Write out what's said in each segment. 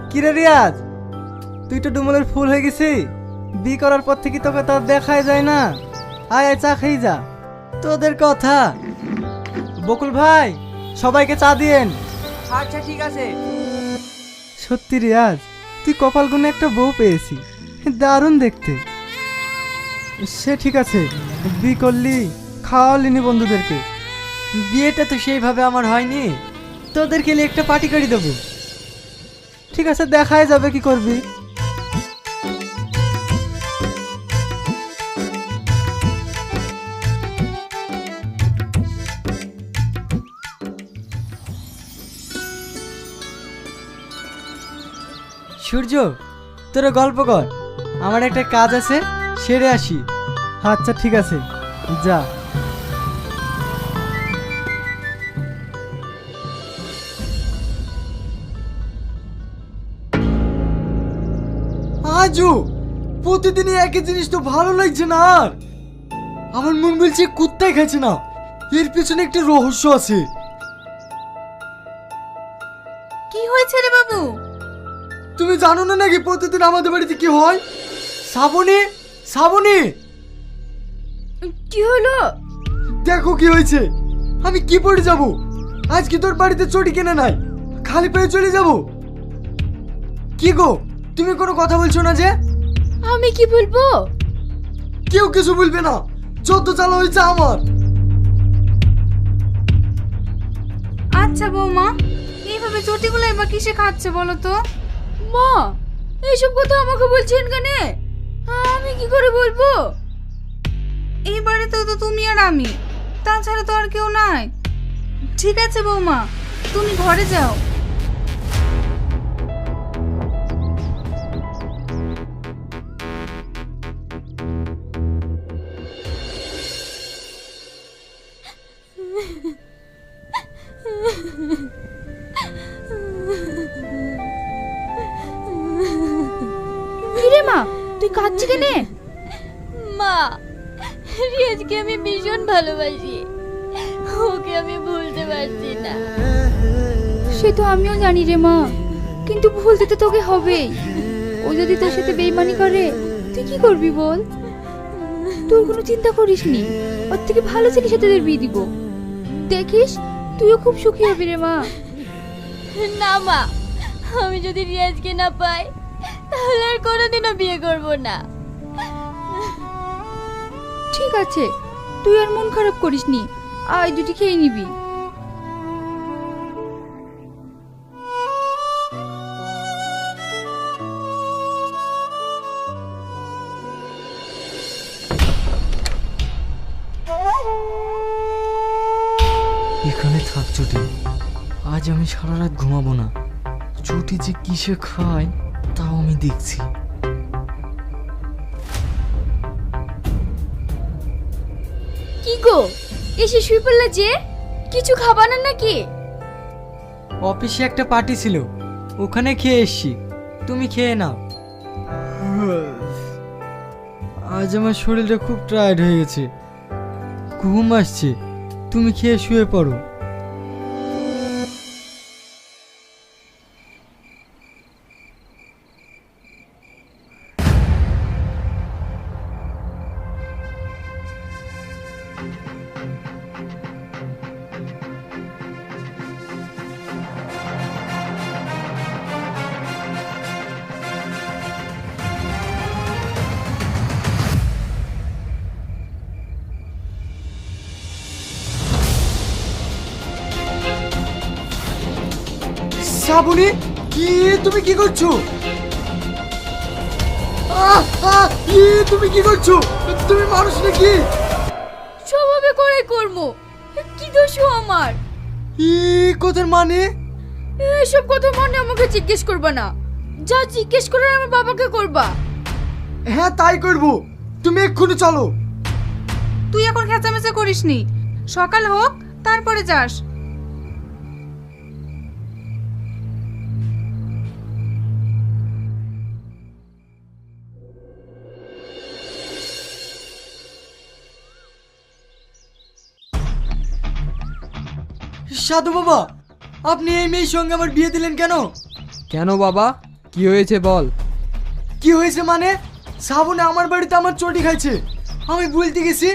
কিরে রিয়াজ, তুই তো ডুমলের ফুল হয়ে গেছি। বি করার পর থেকে তোকে তো আর দেখাই যায় না। আয় আয়, চা খেয়ে যা। তোদের কথা। বকুল ভাই, সবাইকে চা দিয়েন। আচ্ছা ঠিক আছে। সত্যি রিয়াজ, তুই কপাল গুনে একটা বউ পেয়েছি, দারুণ দেখতে। সে ঠিক আছে, বি করলি, খাওয়ালিনি বন্ধুদেরকে। বিয়েটা তো সেইভাবে আমার হয়নি, তোদেরকে নিয়ে একটা পার্টি করে দেবো। ঠিক আছে, দেখাই যাবে কি করবি। সূর্য, তোরা গল্প কর, আমার একটা কাজ আছে, সেরে আসি। আচ্ছা ঠিক আছে, যা। আজও প্রতিদিনই একই জিনিস তো ভালো লাগছে না। আর আমার মন বলছে কুত্তাই খাচ্ছে না, এর পিছনে একটা রহস্য আছে। কি হয়েছে রে বাবু? তুমি জানো না নাকি প্রতিদিন আমাদের বাড়িতে কি হয়? শ্রাবণী, শ্রাবণী, কি হলো? দেখো কি হয়েছে। আমি কি পড়ে যাব? আজকে তোর বাড়িতে চটি কেনা নাই, খালি পায়ে চলে যাব। কি গো, তুমি কোনো কথা বলছো না যে? আমি কি বলবো? কেউ কিছু বলবে না, যত চালা হয়েছে আমার। আচ্ছা বৌমা, এইভাবে চটিগুলো এবার কিসে খাচ্ছে বলো তো? মা, এইসব কথা আমাকে বলছেন কেন? আমি কি করে বলবো? এইবারে তো তুমি আর আমি, তাছাড়া তো আর কেউ নাই। ঠিক আছে বৌমা, তুমি ঘরে যাও। কিরে মা, তুই কাঁদছিস কেন? মা, রিয়াজকে আমি ভীষণ ভালোবাসি, ওকে আমি ভুলতে পারছি না। সে তো আমিও জানি রে মা, কিন্তু ভুলতে তো তোকে হবেই। ও যদি তোর সাথে বেইমানি করে, তুই কি করবি বল? তুই কোনো চিন্তা করিস নি, ওর থেকে ভালো ছেলের সাথে তোর বিয়ে দিব। দেখিস, তুইও খুব সুখী হবি রে মা। না মা, আমি যদি রিয়াজকে না পাই তাহলে আর কোনোদিনও বিয়ে করব না। ঠিক আছে, তুই আর মন খারাপ করিস নি, আয় দুটি খেয়ে নিবি। এখানে থাক চুটি, আজ আমি সারা রাত ঘুমাবো না। চুটি যে কিসে খায় তাও আমি দেখছি। কি গো, এসে শুয়ে পড়লা যে? কিছু খাবা না নাকি? অফিসে একটা পার্টি ছিল, ওখানে খেয়ে এসছি, তুমি খেয়ে নাও। আজ আমার শরীরটা খুব টায়ার্ড হয়ে গেছে, ঘুম আসছে, তুমি খেয়ে শুয়ে পড়ো। শ্রাবণী, কি তুমি কি করছো? তুমি কি করছো? তুমি মানুষ নাকি? স্বভাবে করে কর্ম, কি দোষ আমার? কথার মানে? এসব কথা মানে আমাকে জিজ্ঞেস করবা না, যা জিজ্ঞেস করার আমার বাবাকে করবা। হ্যাঁ তাই করব, তুমি এক্ষুনি চলো। তুই এখন খেঁচামেচা করিস নি, সকাল হোক তারপরে যাস। সাধু বাবা, আপনি এই মেয়ের সঙ্গে আমার বিয়ে দিলেন কেন? কেন বাবা, কি হয়েছে বল? কি হয়েছে মানে? শ্রাবণে আমার বাড়িতে আমার চটি খাইছে, আমি বলতে গেছি,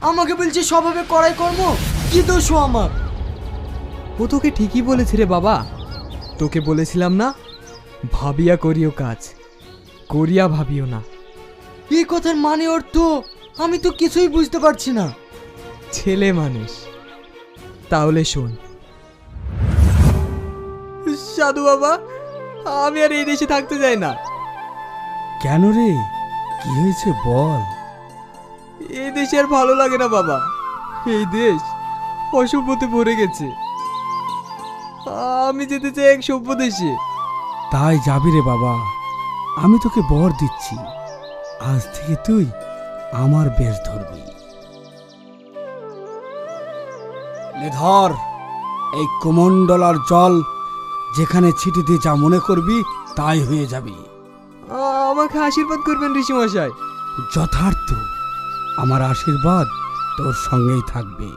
আমাকে বলছে স্বভাবে করাই কর্ম। কি দোষ ও আমার? ও তোকে ঠিকই বলেছে রে বাবা। তোকে বলেছিলাম না, ভাবিয়া করিও কাজ, করিয়া ভাবিও না। এই কথার মানে অর্থ আমি তো কিছুই বুঝতে পারছি না। ছেলে মানুষ, তাহলে শোন। সাধু বাবা, আমি আর এই দেশে থাকতে চাই না। কেন রে, কি হয়েছে বল? এই দেশে আর ভালো লাগে না বাবা। এই দেশ অসভ্যতে ভরে গেছে। আমি যেতে চাই এক সভ্য দেশে। তাই যাবি রে বাবা, আমি তোকে বর দিচ্ছি, আজ থেকে তুই আমার বেশ ধরবি। ধর এই কুমণ্ডলার জল, যেখানে ছিটি দিয়ে যা মনে করবি তাই হয়ে যাবি। আমাকে আশীর্বাদ করবেন ঋষিমশাই। যথার্থ, আমার আশীর্বাদ তোর সঙ্গেই থাকবে।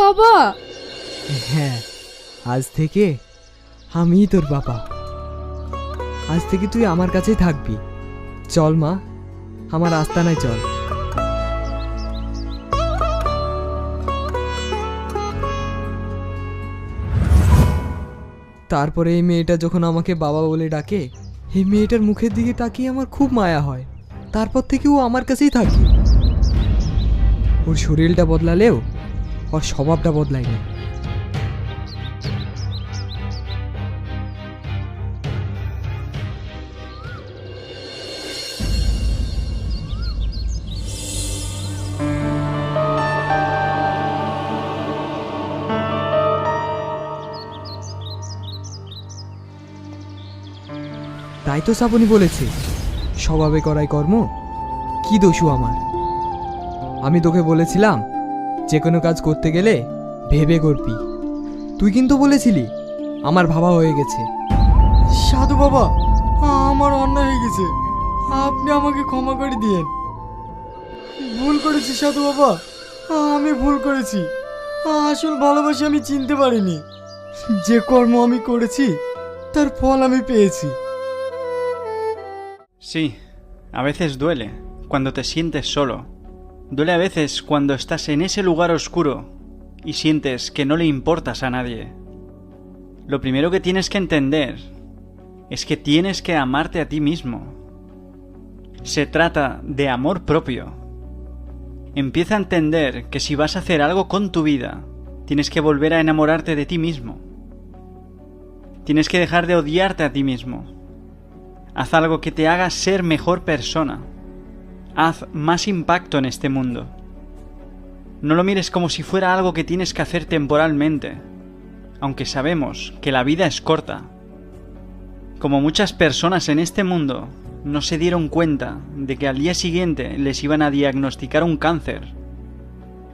বাবা, হ্যাঁ, আজ থেকে আমিই তোর বাবা। আজ থেকে তুই আমার কাছেই থাকবি। চল মা, আমার আস্তানায় চল। তারপরে এই মেয়েটা যখন আমাকে বাবা বলে ডাকে, এই মেয়েটার মুখের দিকে তাকিয়ে আমার খুব মায়া হয়। তারপর থেকে ও আমার কাছেই থাকে। ওর শরীরটা বদলালেও ওর স্বভাবটা বদলায় না। তাই তো শ্রাবণী বলেছে, স্বভাবে করাই কর্ম, কি দোষু আমার। আমি তোকে বলেছিলাম যে কোনো কাজ করতে গেলে ভেবে করবি। তুই কিন্তু বলেছিলি আমার ভাবা হয়ে গেছে। সাধু বাবা, আমার অন্যায় হয়ে গেছে, আপনি আমাকে ক্ষমা করে দিয়েন। ভুল করেছি সাধু বাবা, আমি ভুল করেছি। আসল ভালোবাসা আমি চিনতে পারিনি। যে কর্ম আমি করেছি তার ফল আমি পেয়েছি। Sí, a veces duele cuando te sientes solo. Duele a veces cuando estás en ese lugar oscuro y sientes que no le importas a nadie. Lo primero que tienes que entender es que tienes que amarte a ti mismo. Se trata de amor propio. Empieza a entender que si vas a hacer algo con tu vida, tienes que volver a enamorarte de ti mismo. Tienes que dejar de odiarte a ti mismo. Haz algo que te haga ser mejor persona. Haz más impacto en este mundo. No lo mires como si fuera algo que tienes que hacer temporalmente, aunque sabemos que la vida es corta. Como muchas personas en este mundo no se dieron cuenta de que al día siguiente les iban a diagnosticar un cáncer.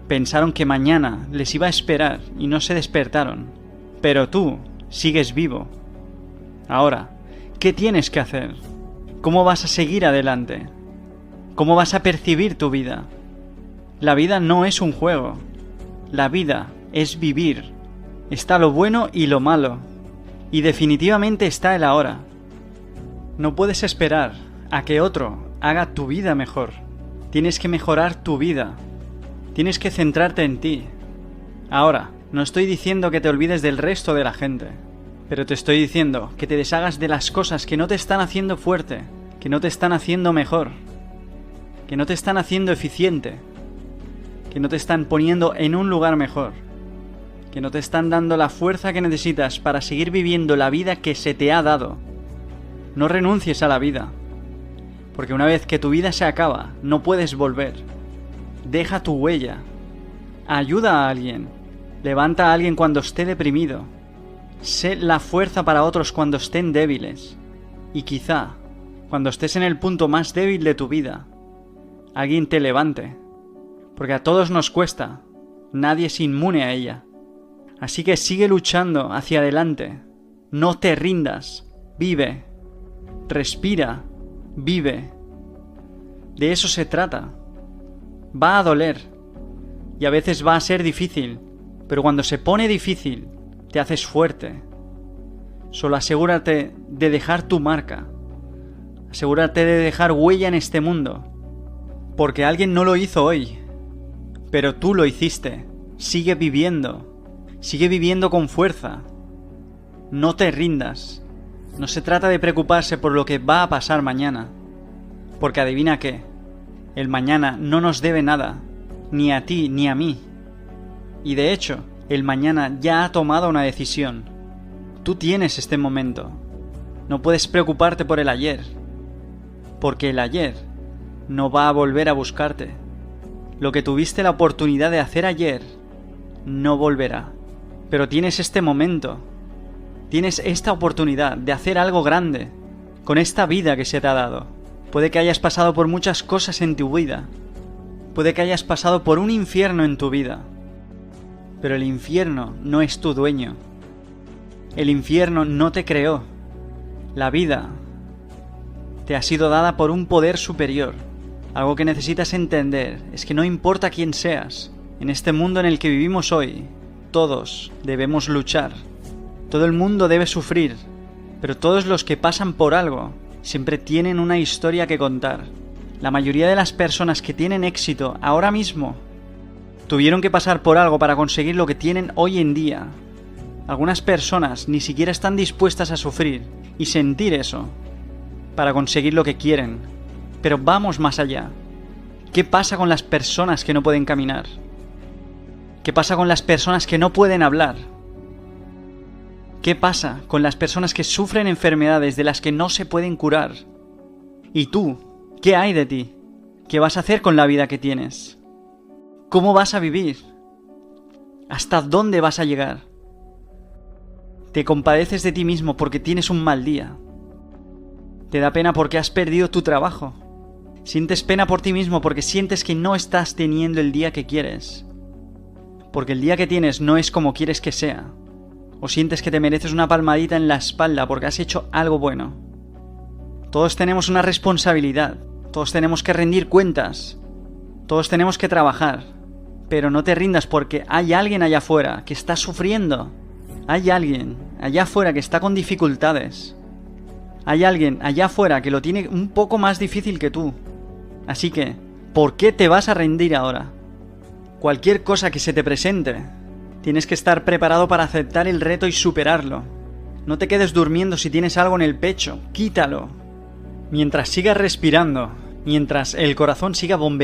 Pensaron que mañana les iba a esperar y no se despertaron. Pero tú sigues vivo. Ahora, ¿qué tienes que hacer? ¿Cómo vas a seguir adelante? ¿Cómo vas a percibir tu vida? La vida no es un juego. La vida es vivir. Está lo bueno y lo malo. Y definitivamente está el ahora. No puedes esperar a que otro haga tu vida mejor. Tienes que mejorar tu vida. Tienes que centrarte en ti. Ahora, no estoy diciendo que te olvides del resto de la gente, pero te estoy diciendo que te deshagas de las cosas que no te están haciendo fuerte, que no te están haciendo mejor, que no te están haciendo eficiente, que no te están poniendo en un lugar mejor, que no te están dando la fuerza que necesitas para seguir viviendo la vida que se te ha dado. No renuncies a la vida, porque una vez que tu vida se acaba, no puedes volver. Deja tu huella. Ayuda a alguien. Levanta a alguien cuando esté deprimido. Sé la fuerza para otros cuando estén débiles. Y quizá, cuando estés en el punto más débil de tu vida, alguien te levante. Porque a todos nos cuesta. Nadie es inmune a ella. Así que sigue luchando hacia adelante. No te rindas. Vive. Respira. Vive. De eso se trata. Va a doler. Y a veces va a ser difícil. Pero cuando se pone difícil, te haces fuerte. Solo asegúrate de dejar tu marca. Asegúrate de dejar huella en este mundo. Porque alguien no lo hizo hoy. Pero tú lo hiciste. Sigue viviendo. Sigue viviendo con fuerza. No te rindas. No se trata de preocuparse por lo que va a pasar mañana. Porque adivina qué. El mañana no nos debe nada. Ni a ti ni a mí. Y de hecho, el mañana ya ha tomado una decisión. Tú tienes este momento. No puedes preocuparte por el ayer. Porque el ayer no va a volver a buscarte. Lo que tuviste la oportunidad de hacer ayer no volverá. Pero tienes este momento. Tienes esta oportunidad de hacer algo grande con esta vida que se te ha dado. Puede que hayas pasado por muchas cosas en tu vida. Puede que hayas pasado por un infierno en tu vida. Pero el infierno no es tu dueño. El infierno no te creó. La vida te ha sido dada por un poder superior. Algo que necesitas entender es que no importa quién seas, en este mundo en el que vivimos hoy, todos debemos luchar. Todo el mundo debe sufrir, pero todos los que pasan por algo siempre tienen una historia que contar. La mayoría de las personas que tienen éxito ahora mismo tuvieron que pasar por algo para conseguir lo que tienen hoy en día. Algunas personas ni siquiera están dispuestas a sufrir y sentir eso para conseguir lo que quieren. Pero vamos más allá. ¿Qué pasa con las personas que no pueden caminar? ¿Qué pasa con las personas que no pueden hablar? ¿Qué pasa con las personas que sufren enfermedades de las que no se pueden curar? ¿Y tú? ¿Qué hay de ti? ¿Qué vas a hacer con la vida que tienes? ¿Cómo vas a vivir? ¿Hasta dónde vas a llegar? Te compadeces de ti mismo porque tienes un mal día. Te da pena porque has perdido tu trabajo. Sientes pena por ti mismo porque sientes que no estás teniendo el día que quieres. Porque el día que tienes no es como quieres que sea. O sientes que te mereces una palmadita en la espalda porque has hecho algo bueno. Todos tenemos una responsabilidad. Todos tenemos que rendir cuentas. Todos tenemos que trabajar. Pero no te rindas porque hay alguien allá afuera que está sufriendo. Hay alguien allá afuera que está con dificultades. Hay alguien allá afuera que lo tiene un poco más difícil que tú. Así que, ¿por qué te vas a rendir ahora? Cualquier cosa que se te presente, tienes que estar preparado para aceptar el reto y superarlo. No te quedes durmiendo si tienes algo en el pecho, quítalo. Mientras sigas respirando, mientras el corazón siga bombeando,